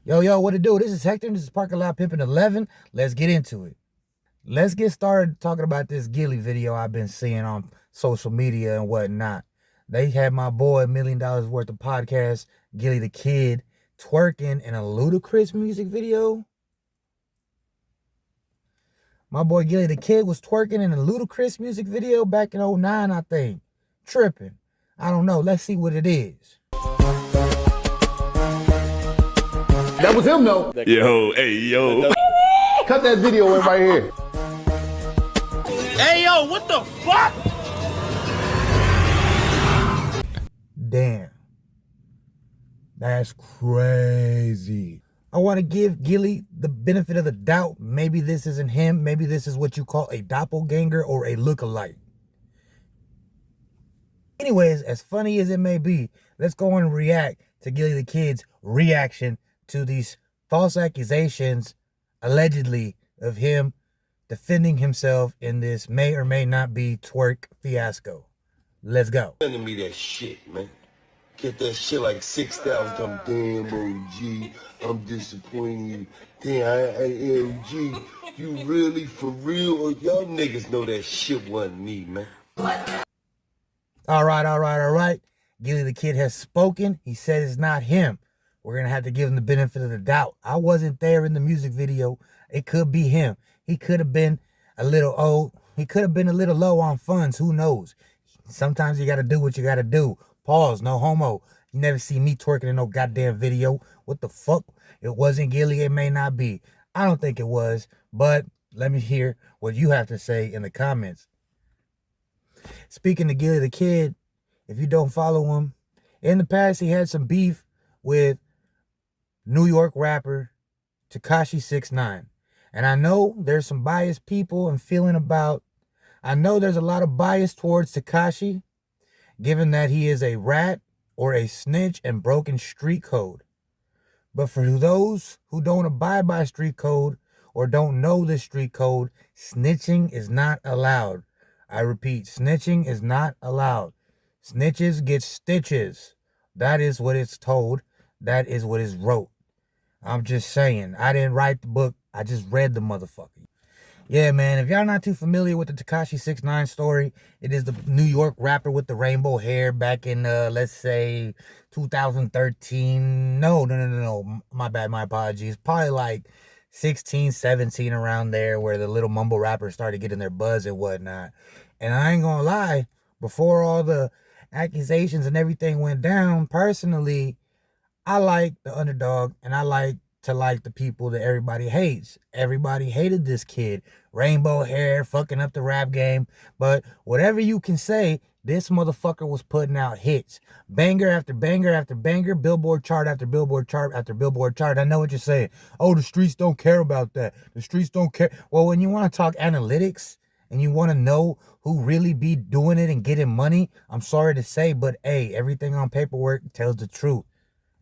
Yo, what it do? This is Hector. This is PARKiNGLOTPiMPiN 11. Let's get into it. Let's get started talking about this Gilly video I've been seeing on social media and whatnot. They had my boy $1 million worth of podcast, Gilly the Kid, twerking in a Ludacris music video. My boy Gilly the Kid was twerking in a Ludacris music video back in 2009, I think. Tripping. I don't know. Let's see what it is. That was him, though. Yo, hey, yo. Cut that video in right here. Hey, yo, what the fuck? Damn. That's crazy. I want to give Gilly the benefit of the doubt. Maybe this isn't him. Maybe this is what you call a doppelganger or a lookalike. Anyways, as funny as it may be, let's go on and react to Gilly the Kid's reaction to these false accusations, allegedly, of him defending himself in this may or may not be twerk fiasco. Let's go. Sending me that shit, man. Get that shit like 6,000 times. Damn, OG, I'm disappointed. Damn, OG, you really for real? Or y'all niggas know that shit wasn't me, man. All right. Gilly the Kid has spoken. He said it's not him. We're going to have to give him the benefit of the doubt. I wasn't there in the music video. It could be him. He could have been a little old. He could have been a little low on funds. Who knows? Sometimes you got to do what you got to do. Pause. No homo. You never see me twerking in no goddamn video. What the fuck? It wasn't Gilly. It may not be. I don't think it was. But let me hear what you have to say in the comments. Speaking to Gilly the Kid, if you don't follow him, in the past he had some beef with New York rapper Tekashi 6ix9ine. And I know there's some biased people and feeling about, I know there's a lot of bias towards Tekashi, given that he is a rat or a snitch and broken street code. But for those who don't abide by street code or don't know the street code, snitching is not allowed. I repeat, snitching is not allowed. Snitches get stitches. That is what it's told. That is what is wrote. I'm just saying. I didn't write the book. I just read the motherfucker. Yeah, man. If y'all not too familiar with the Tekashi 6ix9ine story, it is the New York rapper with the rainbow hair back in, let's say, 2013. No. My bad. My apologies. Probably like 16, 17 around there where the little mumble rappers started getting their buzz and whatnot. And I ain't gonna lie, before all the accusations and everything went down, personally, I like the underdog and I like to like the people that everybody hates. Everybody hated this kid. Rainbow hair, fucking up the rap game. But whatever you can say, this motherfucker was putting out hits. Banger after banger after banger, billboard chart after billboard chart after billboard chart. I know what you're saying. Oh, the streets don't care about that. The streets don't care. Well, when you want to talk analytics and you want to know who really be doing it and getting money, I'm sorry to say, but hey, everything on paperwork tells the truth.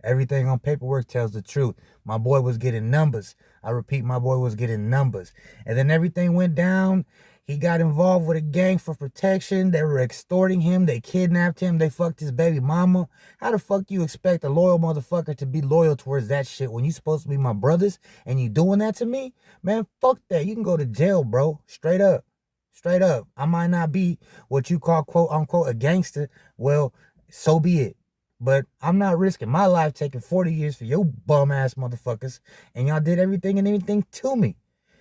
Everything on paperwork tells the truth. My boy was getting numbers. I repeat, my boy was getting numbers. And then everything went down. He got involved with a gang for protection. They were extorting him. They kidnapped him. They fucked his baby mama. How the fuck you expect a loyal motherfucker to be loyal towards that shit when you supposed to be my brothers and you doing that to me? Man, fuck that. You can go to jail, bro. Straight up. Straight up. I might not be what you call, quote unquote, a gangster. Well, so be it. But I'm not risking my life taking 40 years for your bum ass motherfuckers. And y'all did everything and anything to me.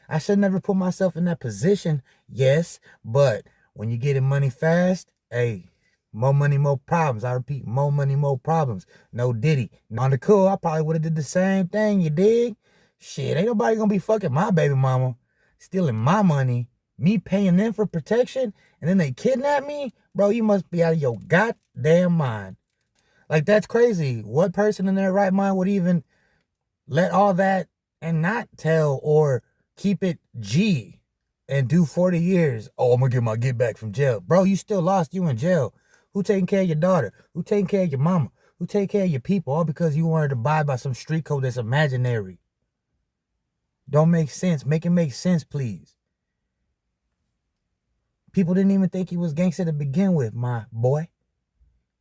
I should never put myself in that position. Yes, but when you getting money fast, hey, more money, more problems. I repeat, more money, more problems. No Diddy. On the cool, I probably would have did the same thing, you dig? Shit, ain't nobody gonna be fucking my baby mama, stealing my money, me paying them for protection, and then they kidnap me? Bro, you must be out of your goddamn mind. Like, that's crazy. What person in their right mind would even let all that and not tell or keep it G and do 40 years? Oh, I'm going to get my get back from jail. Bro, you still lost. You in jail. Who taking care of your daughter? Who taking care of your mama? Who taking care of your people? All because you wanted to abide by some street code that's imaginary. Don't make sense. Make it make sense, please. People didn't even think he was gangster to begin with, my boy.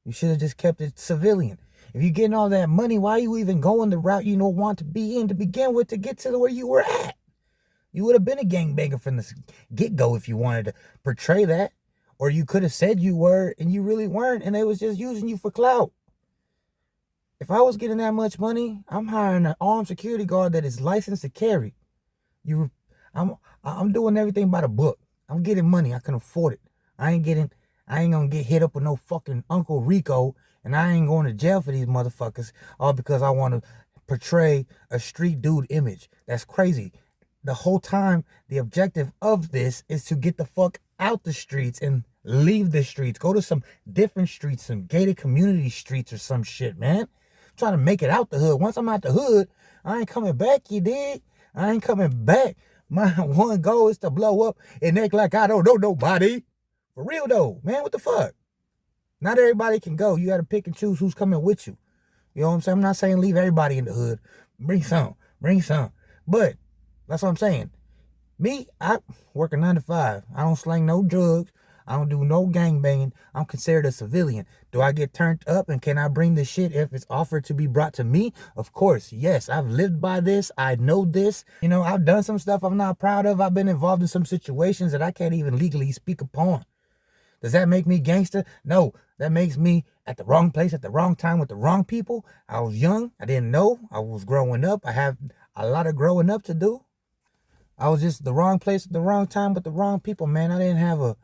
You should have just kept it civilian. If you're getting all that money, why are you even going the route you don't want to be in to begin with to get to where you were at? You would have been a gangbanger from the get-go if you wanted to portray that. Or you could have said you were and you really weren't, and they was just using you for clout. If I was getting that much money, I'm hiring an armed security guard that is licensed to carry. I'm doing everything by the book. I'm getting money. I can afford it. I ain't gonna get hit up with no fucking Uncle Rico, and I ain't going to jail for these motherfuckers all because I want to portray a street dude image. That's crazy. The whole time, the objective of this is to get the fuck out the streets and leave the streets. Go to some different streets, some gated community streets or some shit, man. I'm trying to make it out the hood. Once I'm out the hood, I ain't coming back, you dig? I ain't coming back. My one goal is to blow up and act like I don't know nobody. For real though, man, what the fuck? Not everybody can go. You got to pick and choose who's coming with you. You know what I'm saying? I'm not saying leave everybody in the hood. Bring some. But that's what I'm saying. Me, I work a 9 to 5. I don't slang no drugs. I don't do no gangbanging. I'm considered a civilian. Do I get turned up and can I bring the shit if it's offered to be brought to me? Of course, yes. I've lived by this. I know this. You know, I've done some stuff I'm not proud of. I've been involved in some situations that I can't even legally speak upon. Does that make me gangster? No, that makes me at the wrong place at the wrong time with the wrong people. I was young. I didn't know. I was growing up. I have a lot of growing up to do. I was just the wrong place at the wrong time with the wrong people, man. I didn't have a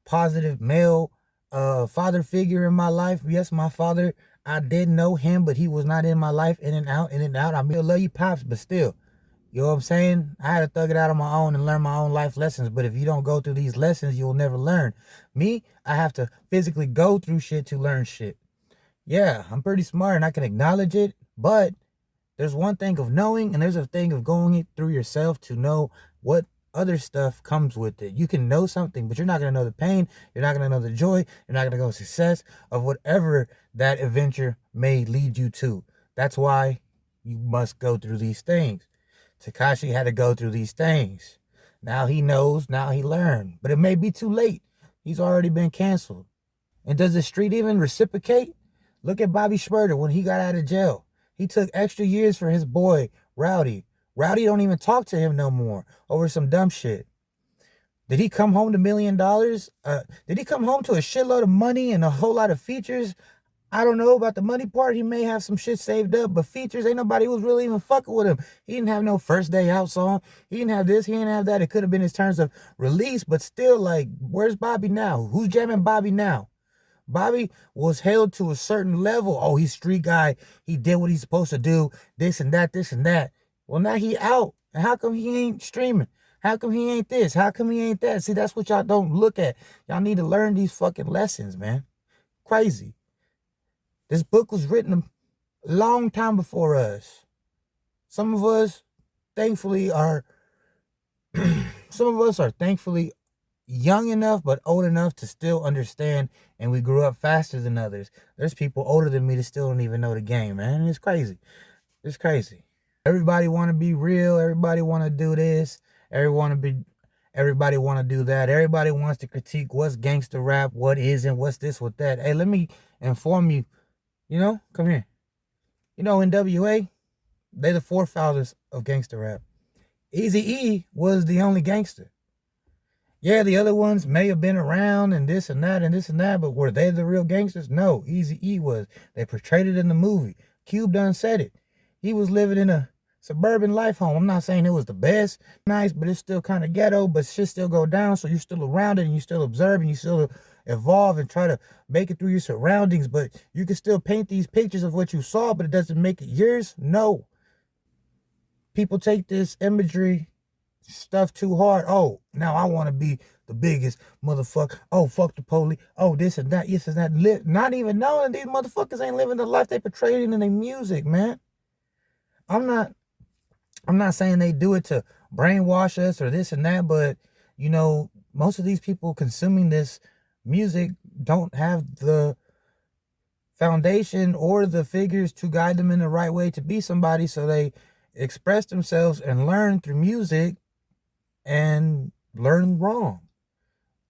positive male father figure in my life. Yes, my father, I did know him, but he was not in my life, in and out. I mean, I love you, Pops, but still, you know what I'm saying? I had to thug it out on my own and learn my own life lessons. But if you don't go through these lessons, you'll never learn. Me, I have to physically go through shit to learn shit. Yeah, I'm pretty smart and I can acknowledge it, but there's one thing of knowing and there's a thing of going it through yourself to know what other stuff comes with it. You can know something, but you're not going to know the pain. You're not going to know the joy. You're not going to know the success of whatever that adventure may lead you to. That's why you must go through these things. Tekashi had to go through these things. Now he knows, now he learned. But it may be too late. He's already been canceled. And does the street even reciprocate? Look at Bobby Shmurda when he got out of jail. He took extra years for his boy, Rowdy. Rowdy don't even talk to him no more over some dumb shit. Did he come home to $1 million? Did he come home to a shitload of money and a whole lot of features? I don't know about the money part. He may have some shit saved up, but features, ain't nobody was really even fucking with him. He didn't have no first day out song. He didn't have this. He didn't have that. It could have been his terms of release, but still, like, where's Bobby now? Who's jamming Bobby now? Bobby was held to a certain level. Oh, he's street guy. He did what he's supposed to do. This and that, this and that. Well, now he out. And how come he ain't streaming? How come he ain't this? How come he ain't that? See, that's what y'all don't look at. Y'all need to learn these fucking lessons, man. Crazy. This book was written a long time before us. Some of us, thankfully, are thankfully young enough but old enough to still understand, and we grew up faster than others. There's people older than me that still don't even know the game, man. It's crazy. It's crazy. Everybody want to be real. Everybody want to do this. Everybody want to do that. Everybody wants to critique what's gangster rap, what isn't, what's this, what that. Hey, let me inform you. You know, come here. You know, NWA, they the forefathers of gangster rap. Eazy-E was the only gangster. Yeah, the other ones may have been around and this and that and this and that, but were they the real gangsters? No, Eazy-E was. They portrayed it in the movie. Cube done said it. He was living in a suburban life home. I'm not saying it was the best, nice, but it's still kind of ghetto, but shit still go down, so you're still around it and you still observe and you still evolve and try to make it through your surroundings, but you can still paint these pictures of what you saw, but it doesn't make it yours. No. People take this imagery stuff too hard. Oh, now I want to be the biggest motherfucker. Oh, fuck the police. Oh, this and that, this and that. Not even knowing these motherfuckers ain't living the life they portrayed in their music, man. I'm not saying they do it to brainwash us or this and that, but, you know, most of these people consuming this music don't have the foundation or the figures to guide them in the right way to be somebody, so they express themselves and learn through music and learn wrong.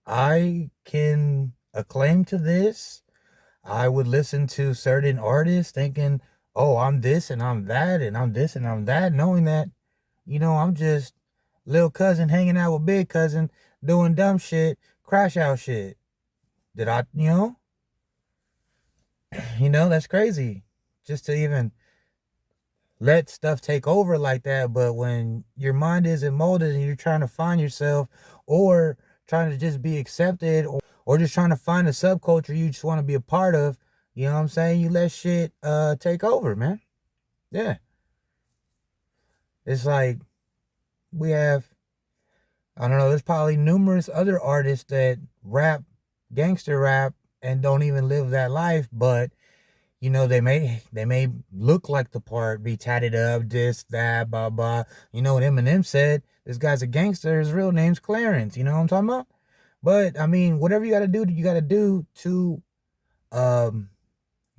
I can acclaim to this. I would listen to certain artists thinking, oh, I'm this and I'm that and I'm this and I'm that, knowing that, I'm just little cousin hanging out with big cousin doing dumb shit, crash out shit. Did I, that's crazy. Just to even let stuff take over like that. But when your mind isn't molded and you're trying to find yourself or trying to just be accepted or just trying to find a subculture you just want to be a part of, you know what I'm saying? You let shit take over, man. Yeah. It's like we have, I don't know, there's probably numerous other artists that rap, gangster rap, and don't even live that life, but they may look like the part, be tatted up, this, that, blah, blah. You know what Eminem said? This guy's a gangster. His real name's Clarence. You know what I'm talking about? But I mean, whatever you got to do to um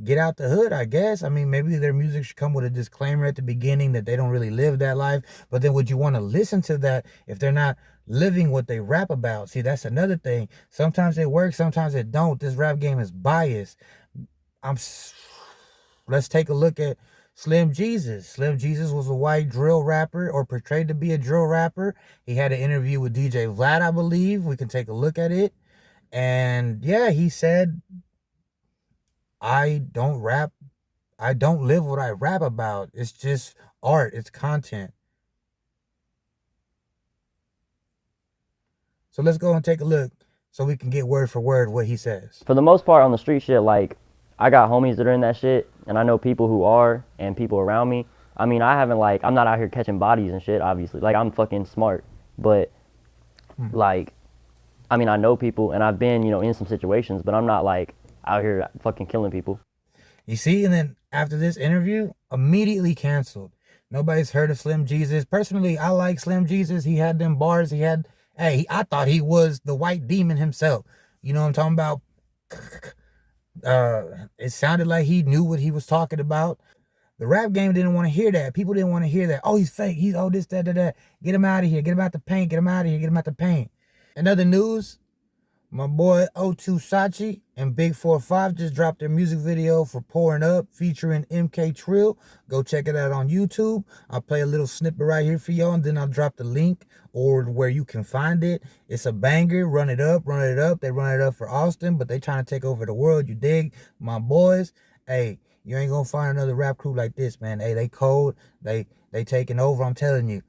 get out the hood, I guess. I mean, maybe their music should come with a disclaimer at the beginning that they don't really live that life. But then would you want to listen to that if they're not living what they rap about? See, that's another thing. Sometimes it works, sometimes it don't. This rap game is biased. Let's take a look at Slim Jesus. Slim Jesus was a white drill rapper, or portrayed to be a drill rapper. He had an interview with DJ Vlad, I believe. We can take a look at it. And yeah, he said, I don't rap. I don't live what I rap about. It's just art. It's content. So let's go and take a look so we can get word for word what he says. For the most part on the street shit, like, I got homies that are in that shit, and I know people who are, and people around me. I mean, I'm not out here catching bodies and shit, obviously. Like, I'm fucking smart. But, like, I mean, I know people, and I've been, in some situations, but I'm not, like, out here fucking killing people. You see, and then after this interview, immediately canceled. Nobody's heard of Slim Jesus. Personally, I like Slim Jesus. He had them bars. I thought he was the white demon himself. You know what I'm talking about? It sounded like he knew what he was talking about. The rap game didn't want to hear that. People didn't want to hear that. Oh, he's fake. He's this, that, that, that. Get him out of here. Get him out the paint. Get him out of here. Get him out the paint. In other news, my boy O2 Sachi and Big 4-5 just dropped their music video for Pouring Up featuring MK Trill. Go check it out on YouTube. I'll play a little snippet right here for y'all, and then I'll drop the link or where you can find it. It's a banger. Run it up, run it up. They run it up for Austin, but they trying to take over the world. You dig? My boys, hey, you ain't gonna find another rap crew like this, man. Hey, they cold. They taking over, I'm telling you.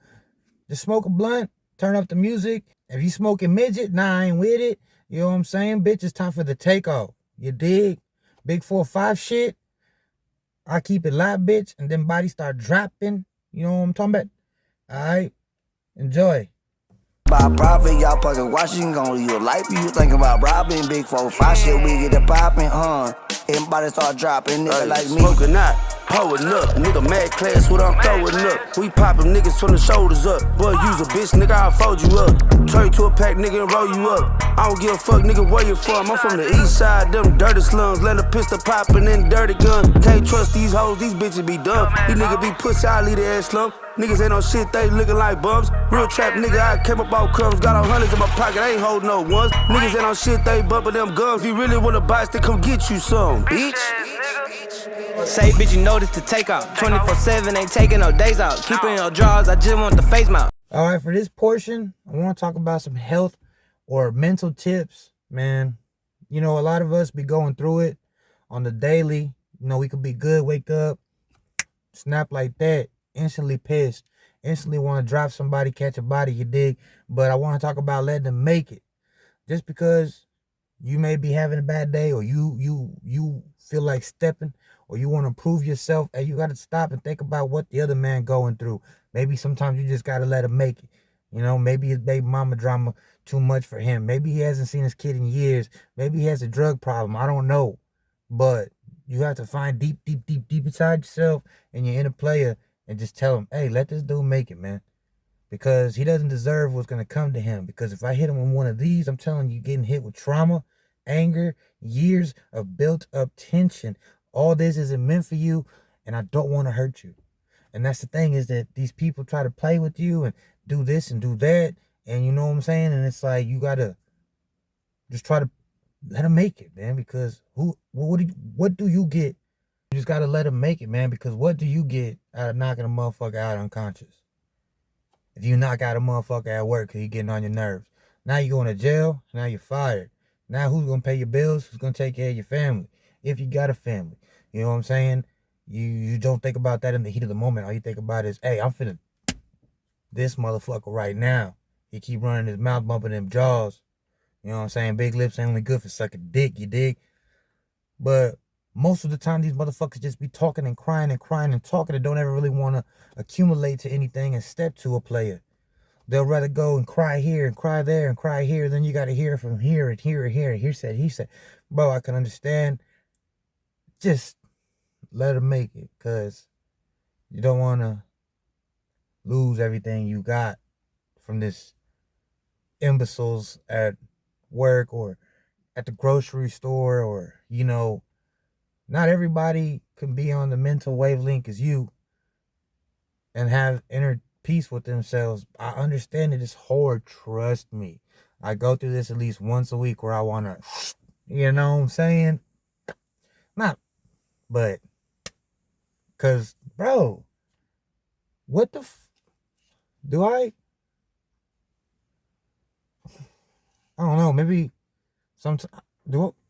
Just smoke a blunt, turn up the music. If you smoking midget, nah, I ain't with it. You know what I'm saying? Bitch, it's time for the takeoff. You dig? Big 4-5 shit. I keep it live, bitch, and then bodies start dropping. You know what I'm talking about? Alright. Enjoy. About profit, y'all fucking watching, gon' leave a life. You think about robbing, Big 4-5 shit, we get it poppin', everybody start dropping, nigga like me. Smoking out, pulling up, nigga mad class, what I'm throwing up. We poppin' niggas from the shoulders up. Boy, use a bitch, nigga, I'll fold you up. Turn you to a pack, nigga, and roll you up. I don't give a fuck, nigga, where you from. I'm from the east side, them dirty slums. Let a pistol poppin' and dirty gun. Can't trust these hoes, these bitches be dumb. These niggas be pussy, I leave their ass slump. Niggas ain't on shit, they looking like bums. Real trap nigga, I came up out crumbs. Got all hundreds in my pocket, I ain't holding no ones. Niggas ain't on shit, they bumpin' them gums. If you really wanna buy stick, come get you some, bitch. Say, bitch, you know this to take out. 24/7, ain't taking no days out. Keep it in your drawers, I just want the face mount. All right, for this portion, I want to talk about some health or mental tips, man. A lot of us be going through it on the daily. We could be good, wake up, snap like that, instantly pissed, instantly want to drop somebody, catch a body, you dig? But I want to talk about letting them make it. Just because you may be having a bad day, or you feel like stepping, or you want to prove yourself, and you got to stop and think about what the other man going through. Maybe sometimes you just got to let him make it. Maybe his baby mama drama too much for him. Maybe he hasn't seen his kid in years. Maybe he has a drug problem. I don't know. But you have to find deep inside yourself and your inner player and just tell him, hey, let this dude make it, man. Because he doesn't deserve what's going to come to him. Because if I hit him on one of these, I'm telling you, getting hit with trauma, anger, years of built up tension. All this isn't meant for you, and I don't want to hurt you. And that's the thing, is that these people try to play with you and do this and do that, and you know what I'm saying? And it's like, you got to just try to let him make it, man, because what do you get? You just gotta let him make it, man, because what do you get out of knocking a motherfucker out unconscious? If you knock out a motherfucker at work because he getting on your nerves, now you going to jail, now you're fired. Now who's gonna pay your bills? Who's gonna take care of your family? If you got a family. You know what I'm saying? You don't think about that in the heat of the moment. All you think about is, hey, I'm finna this motherfucker right now. He keep running his mouth, bumping them jaws. You know what I'm saying? Big lips ain't only good for sucking dick, you dig? But most of the time, these motherfuckers just be talking and crying and crying and talking and don't ever really want to accumulate to anything and step to a player. They'll rather go and cry here and cry there and cry here. Then you got to hear from here and here and here. And he said. Bro, I can understand. Just let him make it, because you don't want to lose everything you got from this imbeciles at work or at the grocery store, or, not everybody can be on the mental wavelength as you and have inner peace with themselves. I understand it is hard, trust me. I go through this at least once a week where I want to, you know what I'm saying? Not, but, because, bro, what the do I don't know, maybe sometimes,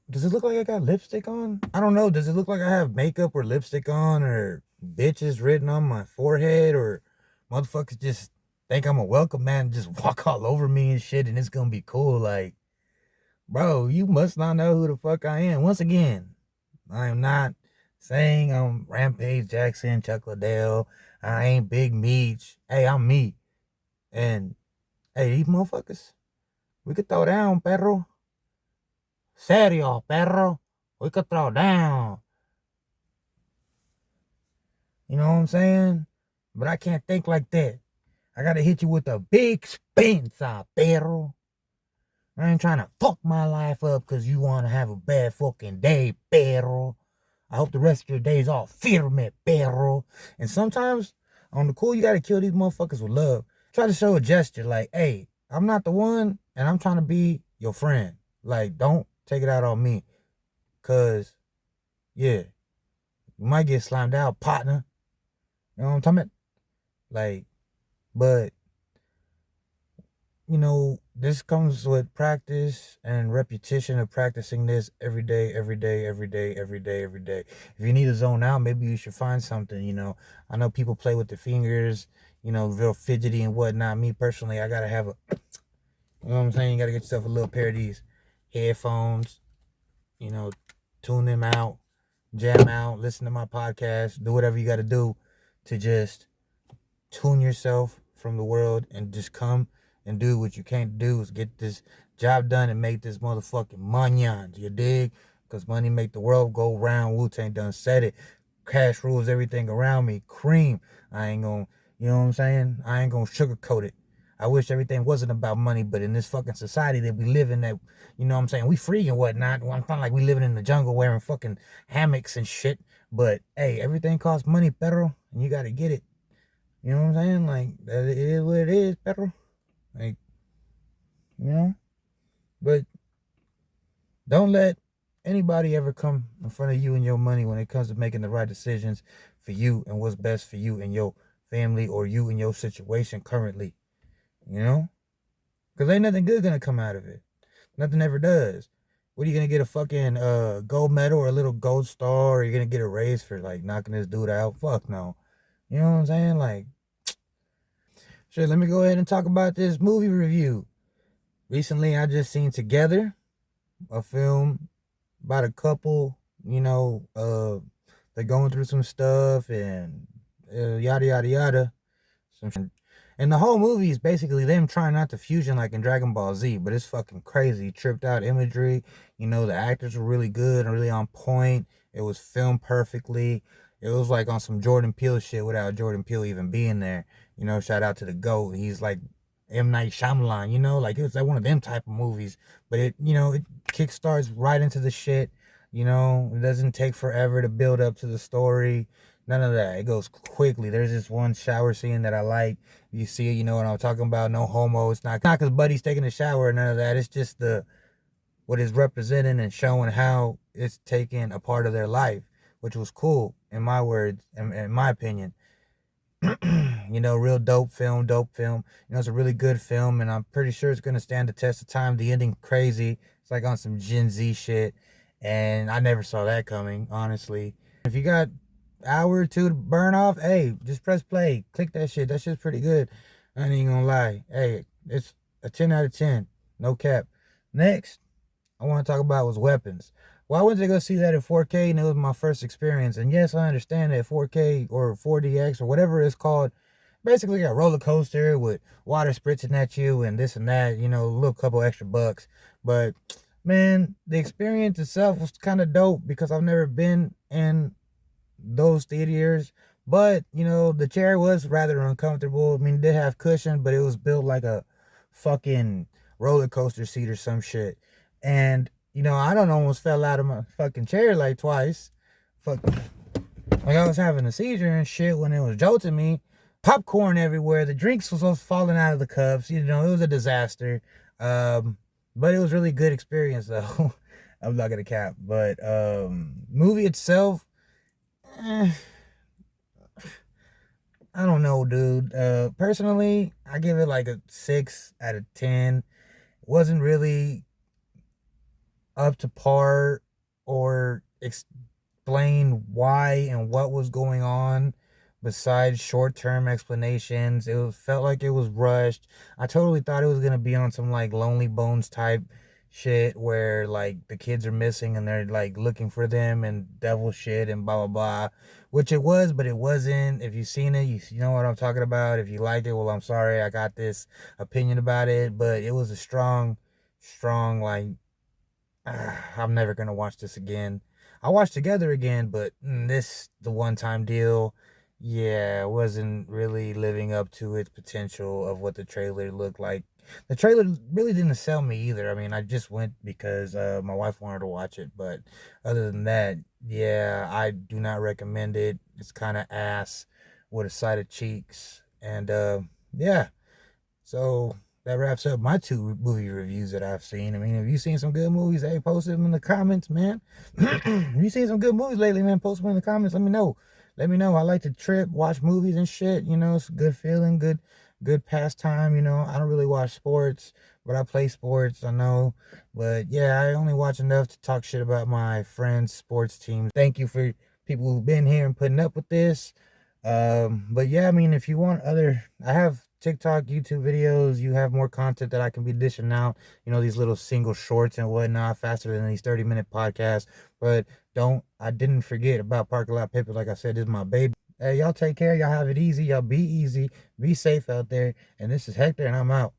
does it look like I got lipstick on? I don't know. Does it look like I have makeup or lipstick on, or bitches written on my forehead, or motherfuckers just think I'm a welcome man and just walk all over me and shit and it's gonna be cool? Like, bro, you must not know who the fuck I am. Once again, I am not saying I'm Rampage Jackson, Chuck Liddell. I ain't Big Meech. Hey, I'm me. And, hey, these motherfuckers, we could throw down, perro. Serio, perro. We could throw down. You know what I'm saying? But I can't think like that. I gotta hit you with a big Spencer, perro. I ain't trying to fuck my life up because you want to have a bad fucking day, perro. I hope the rest of your day is all firme, perro. And sometimes, on the cool, you gotta kill these motherfuckers with love. Try to show a gesture like, hey, I'm not the one, and I'm trying to be your friend. Like, don't take it out on me. Because, yeah, you might get slimed out, partner. You know what I'm talking about? Like, but, this comes with practice and repetition of practicing this every day, every day, every day, every day, every day. If you need to zone out, maybe you should find something. I know people play with their fingers, real fidgety and whatnot. Me personally, I gotta have you know what I'm saying? You gotta get yourself a little pair of these headphones, tune them out, jam out, listen to my podcast, do whatever you gotta do to just tune yourself from the world and just come and do what you can't do, is get this job done and make this motherfucking money, you dig? Because money make the world go round. Wu-Tang done said it. Cash rules everything around me. Cream. I ain't gonna, you know what I'm saying? I ain't gonna sugarcoat it. I wish everything wasn't about money, but in this fucking society that we live in, that, you know what I'm saying, we free and whatnot. Well, I'm not like we living in the jungle wearing fucking hammocks and shit. But, hey, everything costs money, perro, and you gotta get it. You know what I'm saying? Like, it is what it is, perro. Like, but don't let anybody ever come in front of you and your money when it comes to making the right decisions for you and what's best for you and your family, or you and your situation currently, because ain't nothing good gonna come out of it. Nothing ever does. What are you gonna get, a fucking gold medal or a little gold star? Or are you gonna get a raise for like knocking this dude out? Fuck no. You know what I'm saying? Like, shit, let me go ahead and talk about this movie review. Recently, I just seen Together, a film about a couple, they're going through some stuff and yada, yada, yada. And the whole movie is basically them trying not to fusion like in Dragon Ball Z, but it's fucking crazy. Tripped out imagery. The actors were really good and really on point. It was filmed perfectly. It was like on some Jordan Peele shit without Jordan Peele even being there. Shout out to the GOAT. He's like M. Night Shyamalan, like it was like one of them type of movies. But it kickstarts right into the shit. It doesn't take forever to build up to the story. None of that. It goes quickly. There's this one shower scene that I like. You see it, you know what I'm talking about. No homo. It's not because Buddy's taking a shower or none of that. It's just the what it's representing and showing how it's taking a part of their life, which was cool in my words, in my opinion. Real dope film, dope film. It's a really good film, and I'm pretty sure it's gonna stand the test of time. The ending crazy. It's like on some Gen Z shit, and I never saw that coming, honestly. If you got hour or two to burn off, hey, just press play. Click that shit. That shit's pretty good. I ain't even gonna lie. Hey, it's a 10 out of 10. No cap. Next, I want to talk about was weapons. Well, I went to go see that in 4K, and it was my first experience. And yes, I understand that 4K or 4DX or whatever it's called, basically a roller coaster with water spritzing at you and this and that, a little couple extra bucks. But man, the experience itself was kind of dope because I've never been in those theaters. But, the chair was rather uncomfortable. I mean, it did have cushion, but it was built like a fucking roller coaster seat or some shit. And, I don't almost fell out of my fucking chair like twice. Fuck. Like I was having a seizure and shit when it was jolting me. Popcorn everywhere. The drinks was falling out of the cups. It was a disaster. But it was really good experience though. I'm not gonna cap. But movie itself, I don't know, dude. Personally, I give it like a 6 out of 10. It wasn't really up to par or explain why and what was going on besides short-term explanations. Felt like it was rushed. I totally thought it was gonna be on some like Lonely Bones type shit where like the kids are missing and they're like looking for them and devil shit and blah blah blah, which it was, but it wasn't. If you've seen it, you know what I'm talking about. If you like it, well, I'm sorry I got this opinion about it, but it was a strong like, I'm never gonna watch this again. I watched Together again, but the one-time deal, yeah, wasn't really living up to its potential of what the trailer looked like. The trailer really didn't sell me either. I mean, I just went because my wife wanted to watch it, but other than that, yeah, I do not recommend it. It's kind of ass with a side of cheeks, and yeah. So that wraps up my 2 movie reviews that I've seen. I mean, have you seen some good movies? Hey, post them in the comments, man. Have you seen some good movies lately, man? Post them in the comments. Let me know. Let me know. I like to trip, watch movies and shit. It's a good feeling, good pastime. I don't really watch sports, but I play sports, I know. But yeah, I only watch enough to talk shit about my friends' sports teams. Thank you for people who've been here and putting up with this. But yeah, I mean, if you want I have TikTok, YouTube videos. You have more content that I can be dishing out. These little single shorts and whatnot, faster than these 30-minute podcasts. But I didn't forget about Park a Lot Pimpin'. Like I said, this is my baby. Hey, y'all take care. Y'all have it easy. Y'all be easy. Be safe out there. And this is Hector, and I'm out.